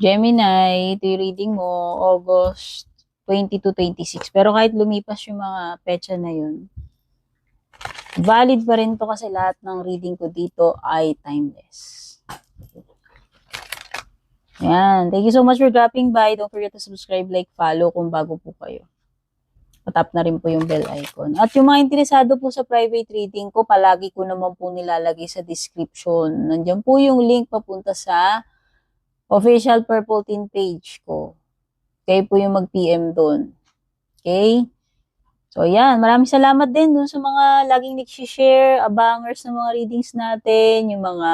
Gemini, ito yung reading mo, August 20 to 26. Pero kahit lumipas yung mga petsa na yun, valid pa rin to kasi lahat ng reading ko dito ay timeless. Yan. Thank you so much for dropping by. Don't forget to subscribe, like, follow kung bago po kayo. Patap na rin po yung bell icon. At yung mga interesado po sa private reading ko, palagi ko naman po nilalagay sa description. Nandiyan po yung link papunta sa official Purple Team page ko. Kayo po yung mag-PM doon. Okay? So, yan. Maraming salamat din dun sa mga laging nag-share, abangers ng mga readings natin, yung mga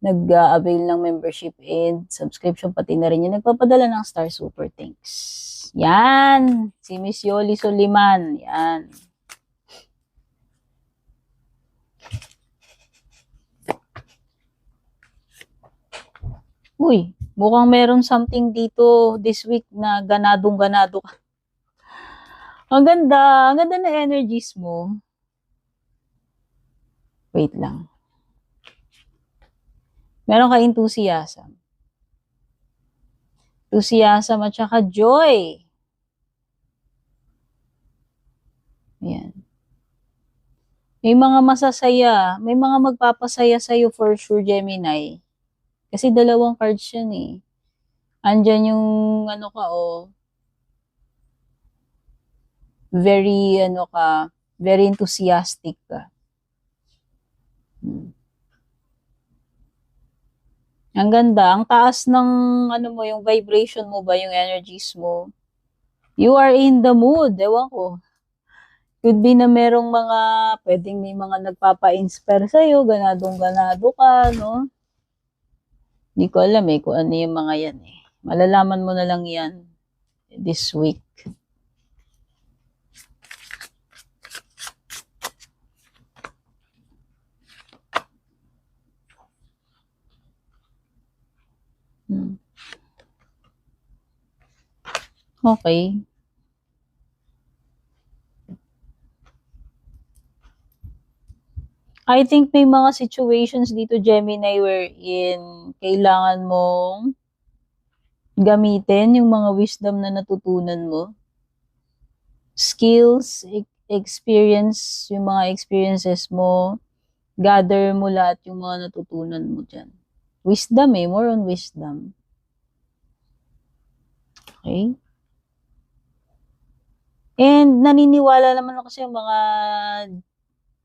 nag-avail ng membership and subscription, pati na rin yung nagpapadala ng Star Super Thanks. Yan. Si Miss Yoli Soliman. Yan. Uy, mukhang meron something dito this week na ganadong-ganado ka. Ang ganda. Ang ganda na energies mo. Wait lang. Meron ka enthusiasm. Enthusiasm at saka joy. Ayan. May mga masasaya. May mga magpapasaya sa'yo for sure, Gemini. Kasi dalawang cards yan eh. Andyan yung ano ka very very enthusiastic ka. Ang ganda, ang taas ng yung vibration mo ba, yung energies mo. You are in the mood, ewan ko. Could be na merong pwedeng may mga nagpapa-inspire sa'yo, ganadong-ganado ka, no? Hindi ko alam kung ano yung mga yan eh. Malalaman mo na lang yan this week. Okay. I think may mga situations dito, Gemini, wherein kailangan mong gamitin yung mga wisdom na natutunan mo. Skills, experience, yung mga experiences mo, gather mo lahat yung mga natutunan mo dyan. Wisdom more on wisdom. Okay? And naniniwala naman ako sa mga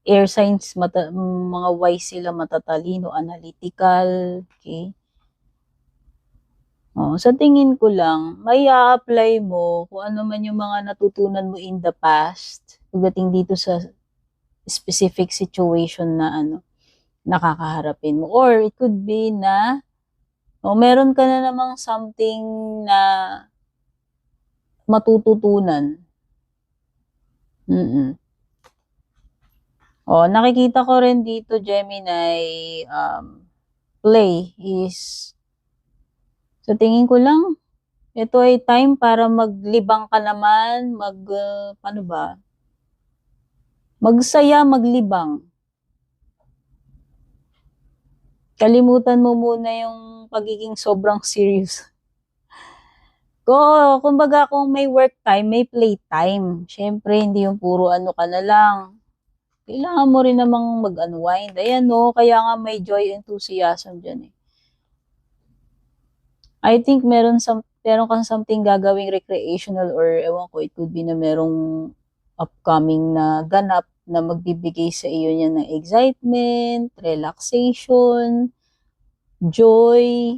air signs, mga wise sila, matatalino, analytical, okay? Sa tingin ko lang, may apply mo kung ano man yung mga natutunan mo in the past pagdating dito sa specific situation na nakakaharapin mo. Or it could be na meron ka na namang something na matututunan. Nakikita ko rin dito, Gemini, play is, sa tingin ko lang, ito ay time para maglibang ka naman, paano ba? Magsaya, maglibang. Kalimutan mo muna yung pagiging sobrang serious. Kumbaga kung may work time, may play time. Siyempre, hindi yung puro ka na lang. Kailangan mo rin namang mag-unwind. Ayan kaya nga may joy, enthusiasm dyan eh. I think meron kang something gagawing recreational or ewan ko, it could be na merong upcoming na ganap na magbibigay sa iyo niya ng excitement, relaxation, joy.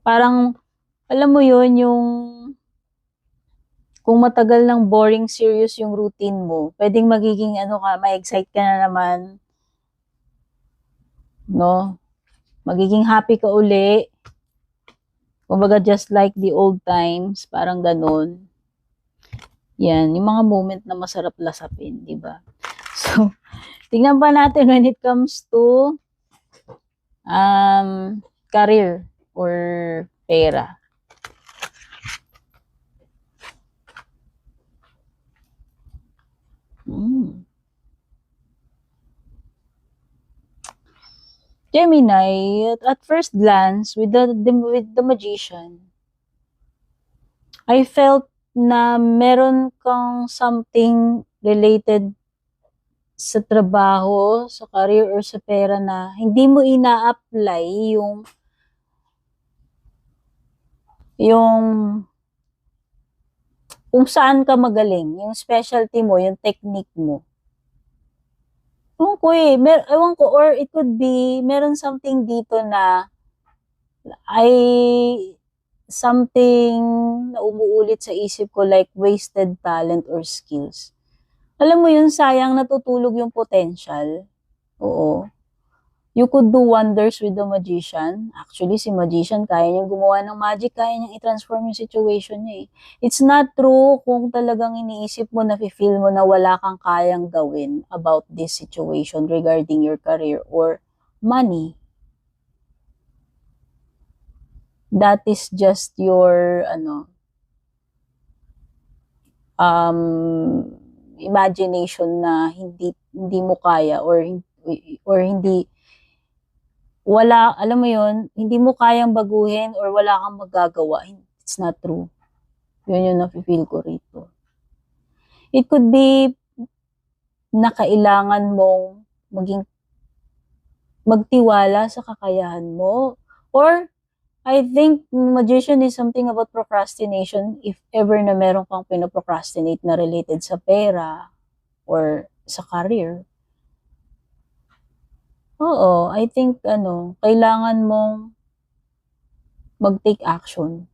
Parang, alam mo yun, yung kung matagal ng boring, serious yung routine mo, pwedeng magiging ma-excite ka na naman, no? Magiging happy ka uli. Kumbaga, just like the old times, parang ganun. Yan, yung mga moment na masarap lasapin, di ba? So, tingnan pa natin when it comes to career or pera. Gemini, at first glance, with the magician, I felt na meron kang something related sa trabaho, sa career, or sa pera na hindi mo ina-apply yung kung saan ka magaling, yung specialty mo, yung technique mo. Ewan ko eh, ewan ko, or it could be, meron something dito na something na umuulit sa isip ko like wasted talent or skills. Alam mo yun, sayang natutulog yung potential. Oo. You could do wonders with the magician. Actually, si magician, kaya niyang gumawa ng magic, kaya niyang i-transform yung situation niya eh. It's not true kung talagang iniisip mo, nafe-feel mo na wala kang kayang gawin about this situation regarding your career or money. That is just your, imagination na hindi mo kaya or hindi wala, alam mo yun, hindi mo kayang baguhin or wala kang magagawa. It's not true. Yun yung nafe-feel ko rito. It could be na kailangan mong magtiwala sa kakayahan mo. Or, I think magician is something about procrastination if ever na meron kang pinoprocrastinate na related sa pera or sa career. Oo, I think kailangan mong mag-take action.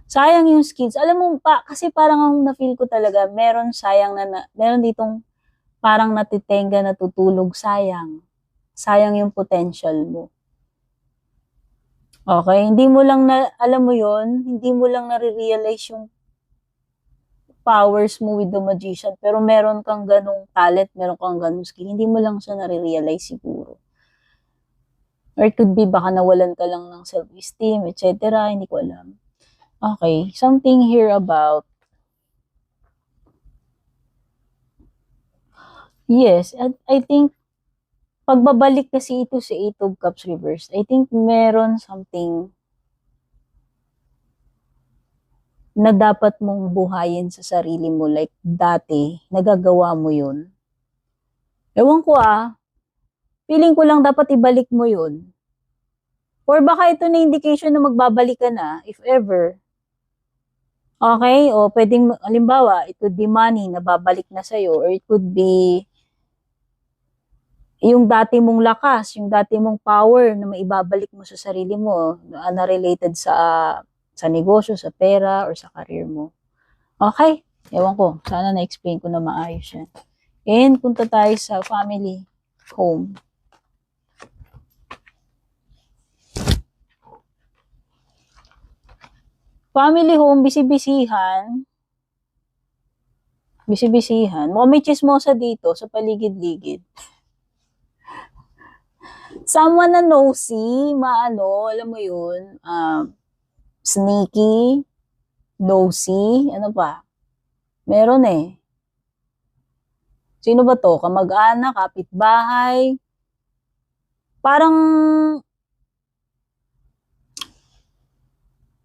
Sayang yung skills. Alam mo pa, kasi parang ang na-feel ko talaga, meron ditong parang natitenga, natutulog, sayang. Sayang yung potential mo. Okay, alam mo yon, hindi mo lang nare-realize yung powers mo with the magician, pero meron kang ganong talent, meron kang ganong skill, hindi mo lang siya nare-realize siguro. Or it could be baka nawalan ka lang ng self-esteem, etc. Hindi ko alam. Okay, something here about yes, and I think pagbabalik kasi ito sa Eight of Cups reverse, I think meron something na dapat mong buhayin sa sarili mo like dati, nagagawa mo yun. Ewan ko feeling ko lang dapat ibalik mo yun. Or baka ito na indication na magbabalik ka na, if ever. Okay, o pwedeng, halimbawa, it could be money na babalik na sa'yo, or it could be yung dati mong lakas, yung dati mong power na maibabalik mo sa sarili mo na related sa negosyo, sa pera, or sa career mo. Okay, ewan ko, sana na-explain ko na maayos yan. And punta tayo sa family home. Family home, bisibisihan. Bisibisihan. Mukhang may chismosa dito sa paligid-ligid. Someone na nosy, alam mo yun, sneaky, nosy, ano pa? Meron eh. Sino ba to? Kamag-anak, kapitbahay. Parang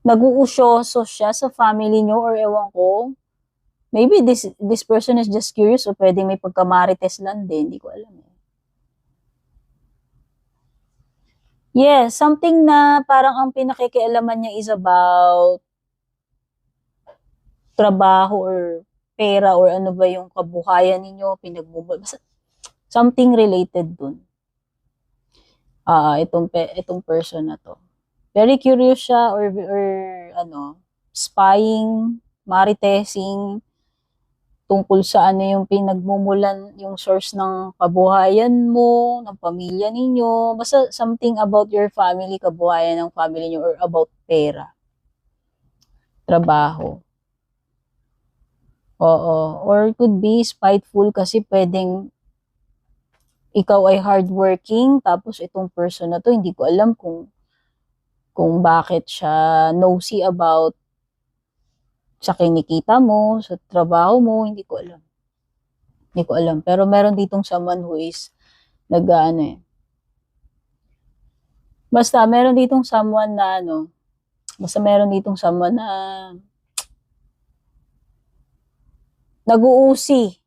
nag-uusyoso siya sa family nyo or ewan ko. Maybe this person is just curious o pwedeng may pagkamarites lang din. Hindi ko alam eh. Yes, something na parang ang pinakikialaman niya is about trabaho or pera or ano ba yung kabuhayan ninyo, something related dun. Itong person na to. Very curious siya or spying, maritesing, tungkol sa yung pinagmumulan, yung source ng kabuhayan mo, ng pamilya ninyo, basta something about your family, kabuhayan ng family niyo, or about pera, trabaho. Oo, or it could be spiteful kasi pwedeng ikaw ay hardworking, tapos itong person na to, hindi ko alam kung bakit siya nosy about sa kinikita mo, sa trabaho mo, hindi ko alam. Hindi ko alam. Pero meron ditong someone who is Basta meron ditong someone na basta meron ditong someone na nag-uusi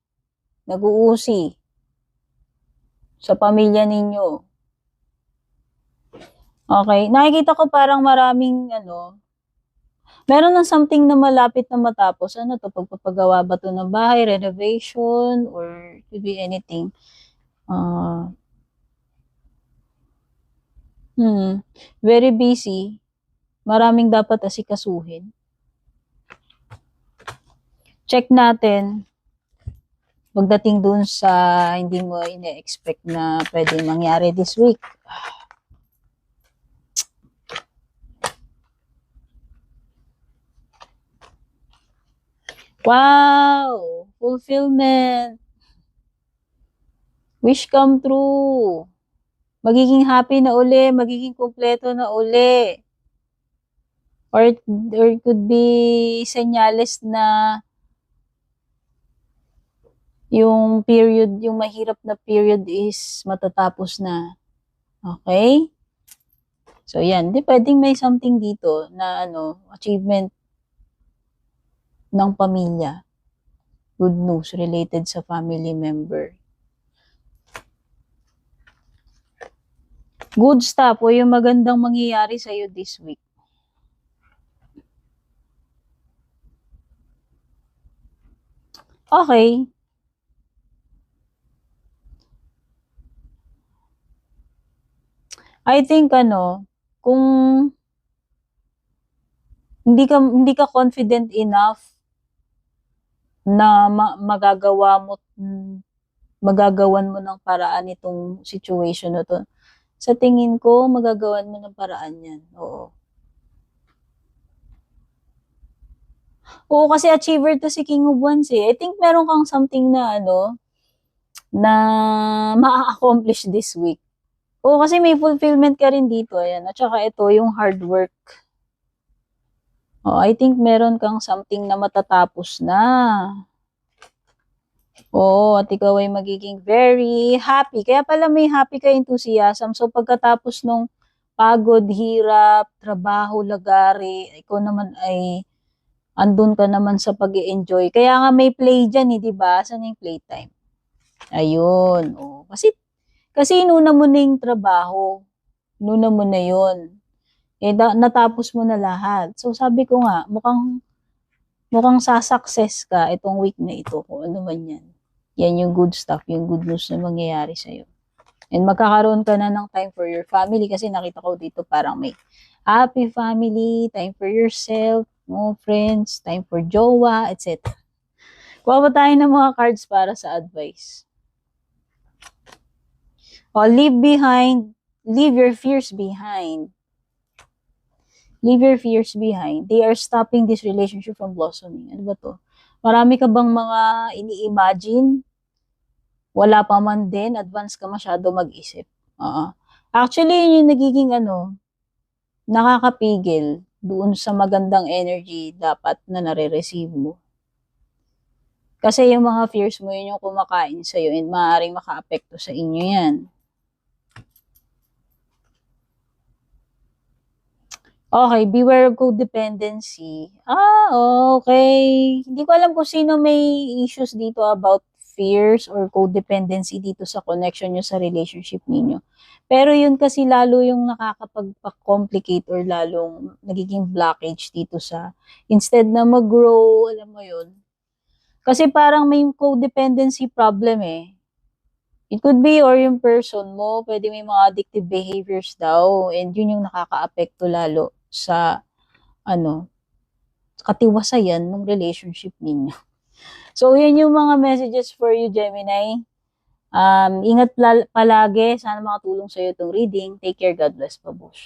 sa pamilya ninyo. Okay, nakikita ko parang maraming meron ng something na malapit na matapos. Ano to, pagpapagawa ba to ng bahay, renovation, or could be anything. Very busy. Maraming dapat asikasuhin. Check natin pagdating dun sa hindi mo ine-expect na pwede mangyari this week. Wow! Fulfillment. Wish come true. Magiging happy na uli, magiging kumpleto na uli. Or could be senyales na yung period, yung mahirap na period is matatapos na. Okay? So, yan. Di pwedeng may something dito na achievement ng pamilya. Good news related sa family member. Good stuff o yung magandang mangyayari sa'yo this week. Okay. I think kung hindi ka confident enough na magagawan mo ng paraan itong situation na to. Sa tingin ko, magagawan mo ng paraan yan. Oo. Oo, kasi achiever to si King of Wands eh. I think meron kang something na na ma-accomplish this week. Oo, kasi may fulfillment ka rin dito. Ayan. At saka ito, yung hard work. Oh, I think meron kang something na matatapos na. Oo, at ikaw ay magiging very happy. Kaya pala may happy ka enthusiasm. So pagkatapos nung pagod, hirap, trabaho, lagari, ikaw naman ay andun ka naman sa pag-i-enjoy. Kaya nga may play dyan, di ba? Saan yung playtime? Ayun. Oh. Kasi inuna mo na yung trabaho. Inuna mo na yun. Natapos mo na lahat. So sabi ko nga, mukhang sasucess ka itong week na ito. Kung ano man yan. Yan yung good stuff, yung good news na mangyayari sa'yo. And magkakaroon ka na ng time for your family kasi nakita ko dito parang may happy family, time for yourself, friends, time for jowa, etc. Kuha ba tayo ng mga cards para sa advice? Leave your fears behind. Leave your fears behind. They are stopping this relationship from blossoming. Ano ba to? Marami ka bang mga ini-imagine? Wala pa man din, advance ka masyado mag-isip. Actually, yun yung nagiging nakakapigil doon sa magandang energy dapat na nare-receive mo. Kasi yung mga fears mo, yun yung kumakain sa'yo and maaaring maka-apekto sa inyo yan. Okay, beware of codependency. Okay. Hindi ko alam kung sino may issues dito about fears or codependency dito sa connection nyo sa relationship ninyo. Pero yun kasi lalo yung nakakapag-complicate or lalong nagiging blockage dito sa, instead na mag-grow, alam mo yun. Kasi parang may codependency problem eh. It could be or yung person mo, pwede may mga addictive behaviors daw and yun yung nakaka-apekto lalo sa katiwasayan ng relationship ninyo. So, yan yung mga messages for you, Gemini. Ingat palagi. Sana makatulong sa'yo itong reading. Take care. God bless. Babush.